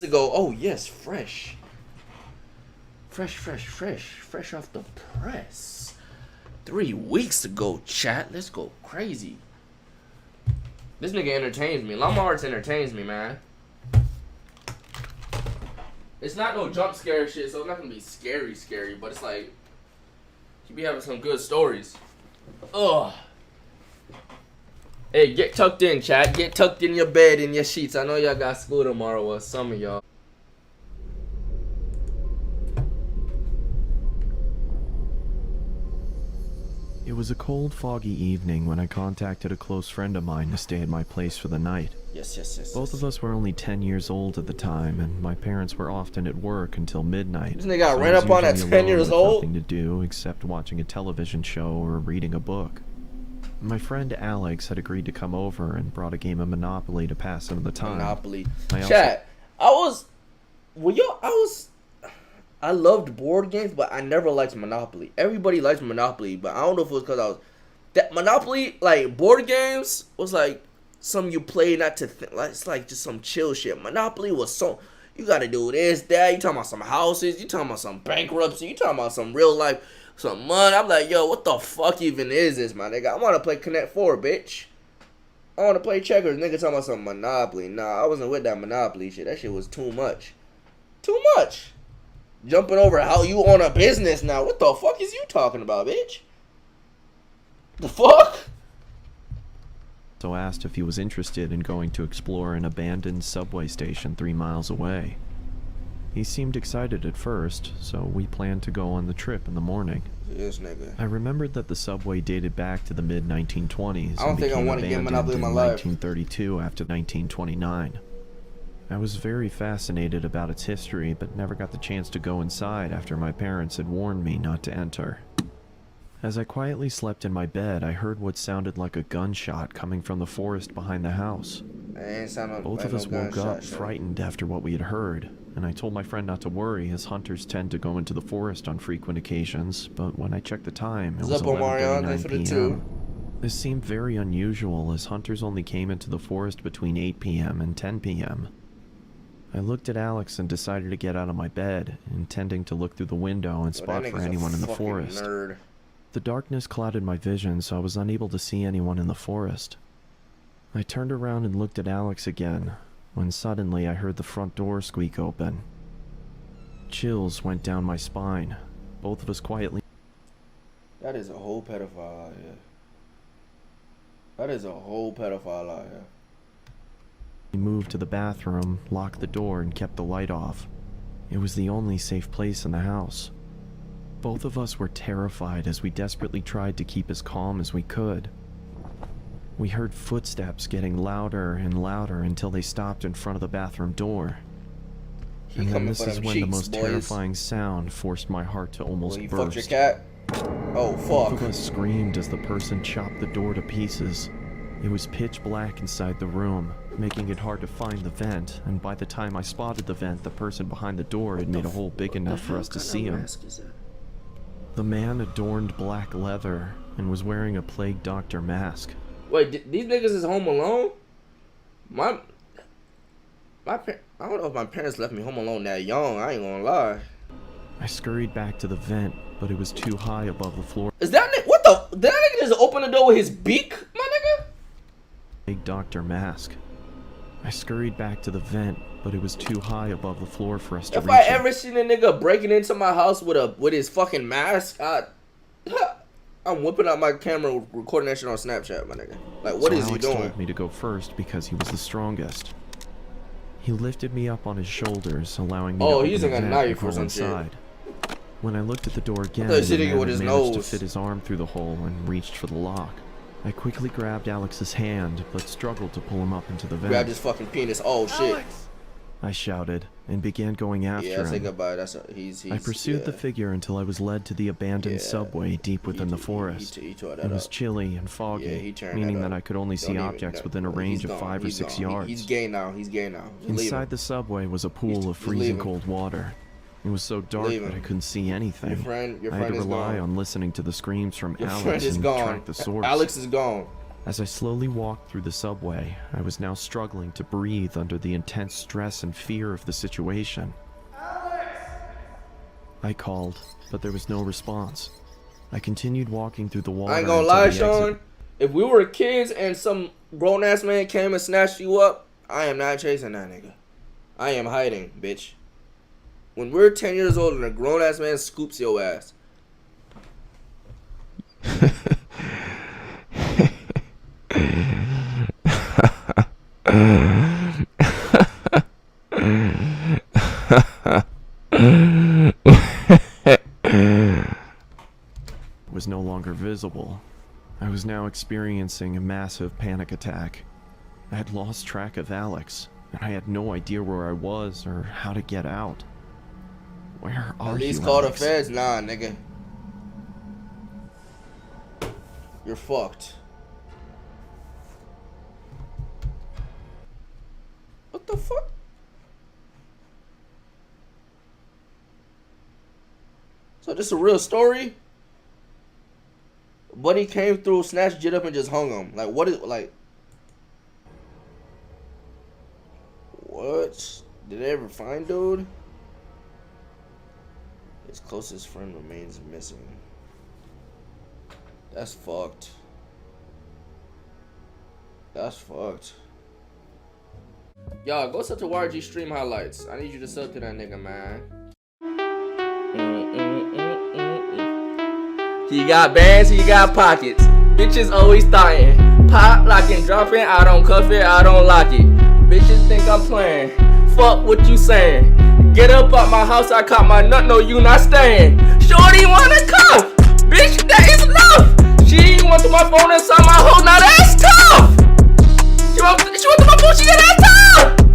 To go, oh yes, fresh off the press. 3 weeks ago, chat. Let's go crazy. This nigga entertains me. Llama Arts entertains me, man. It's not no jump scare shit, so it's not gonna be scary, but it's like he be having some good stories. Ugh. Hey, get tucked in, chat. Get tucked in your bed, in your sheets. I know y'all got school tomorrow, or some of y'all. It was a cold, foggy evening when I contacted a close friend of mine to stay at my place for the night. Yes. Both of us were only 10 years old at the time, and my parents were often at work until midnight. This nigga got ran up on at 10 years old? Nothing to do except watching a television show or reading a book. My friend Alex had agreed to come over and brought a game of Monopoly to pass him the time. Monopoly. Chat, I loved board games, but I never liked Monopoly. Everybody likes Monopoly, but I don't know if it was because that Monopoly, like, board games was like some you play not to like, it's like just some chill shit. Monopoly was so, you gotta do this, that, you talking about some houses, you talking about some bankruptcy, you talking about some real life, some money. I'm like, yo, what the fuck even is this, my nigga? I wanna play Connect 4, bitch. I wanna play checkers. Nigga talking about some Monopoly. Nah, I wasn't with that Monopoly shit. That shit was too much. Too much. Jumping over how you own a business now. What the fuck is you talking about, bitch? The fuck? So asked if he was interested in going to explore an abandoned subway station 3 miles away. He seemed excited at first, so we planned to go on the trip in the morning. Yes, nigga. I remembered that the subway dated back to the mid-1920s. I don't think I want to get Monopoly in my life. 1932 after 1929. I was very fascinated about its history, but never got the chance to go inside after my parents had warned me not to enter. As I quietly slept in my bed, I heard what sounded like a gunshot coming from the forest behind the house. Both of us woke up frightened after what we had heard, and I told my friend not to worry, as hunters tend to go into the forest on frequent occasions, but when I checked the time, it was 11:39 p.m. This seemed very unusual, as hunters only came into the forest between 8 p.m. and 10 p.m. I looked at Alex and decided to get out of my bed, intending to look through the window and spot for anyone in the forest. Nerd. The darkness clouded my vision, so I was unable to see anyone in the forest. I turned around and looked at Alex again, when suddenly I heard the front door squeak open. Chills went down my spine. Both of us quietly... That is a whole pedophile out here. That is a whole pedophile out here. We moved to the bathroom, locked the door, and kept the light off. It was the only safe place in the house. Both of us were terrified as we desperately tried to keep as calm as we could. We heard footsteps getting louder and louder until they stopped in front of the bathroom door. And then this is when the most terrifying sound forced my heart to almost burst. Fucked your cat? Oh, fuck. Both of us screamed as the person chopped the door to pieces. It was pitch black inside the room, making it hard to find the vent, and by the time I spotted the vent, the person behind the door had made a hole big enough for us to see him. The man adorned black leather and was wearing a Plague Doctor mask. Wait, these niggas is home alone? I don't know if my parents left me home alone that young. I ain't gonna lie. I scurried back to the vent, but it was too high above the floor. Is that nigga? What the? Did that nigga just open the door with his beak, my nigga? Plague Doctor mask. I scurried back to the vent, but it was too high above the floor for us to reach. If I ever seen a nigga breaking into my house with his fucking mask, I'm whipping out my camera, recording that shit on Snapchat, my nigga. Like, what is he doing? Alex told me to go first because he was the strongest. He lifted me up on his shoulders, allowing me to open the vent and go inside. When I looked at the door again, the man had managed to fit his arm through the hole and reached for the lock. I quickly grabbed Alex's hand, but struggled to pull him up into the vent. Grabbed his fucking penis. Oh, shit. Alex! I shouted, and began going after him. Yeah, say goodbye. I pursued the figure until I was led to the abandoned subway deep within the forest. It was chilly and foggy, meaning that I could only see objects within a range of 5 or 6 yards. He's gay now. Inside the subway was a pool of freezing cold water. It was so dark that I couldn't see anything. Your I had friend to is rely gone. on listening to the screams from Your Alex friend is and gone. track the source. Alex is gone. As I slowly walked through the subway, I was now struggling to breathe under the intense stress and fear of the situation. I called, but there was no response. I continued walking through the water. I ain't gonna lie, Sean. If we were kids and some grown-ass man came and snatched you up, I am not chasing that nigga. I am hiding, bitch. When we're 10 years old and a grown-ass man scoops your ass. Was no longer visible. I was now experiencing a massive panic attack. I had lost track of Alex, and I had no idea where I was or how to get out. Where are you, At least call the Alex? feds. Nah, nigga. You're fucked. What the fuck? So this a real story? Buddy came through, snatched Jit up, and just hung him. Like, what is, like... What? Did they ever find dude? His closest friend remains missing. That's fucked. That's fucked. Y'all, go sub to YRG stream highlights. I need you to sub to that nigga, man. He got bands, he got pockets. Bitches always thotting. Pop, locking, dropping. I don't cuff it, I don't lock it. Bitches think I'm playing. Fuck what you saying. Get up out my house, I caught my nut, no you not staying. Shorty wanna come. Bitch, that is enough. She went to my phone and saw my hoe, now that's tough. She went to my phone, she got that tough.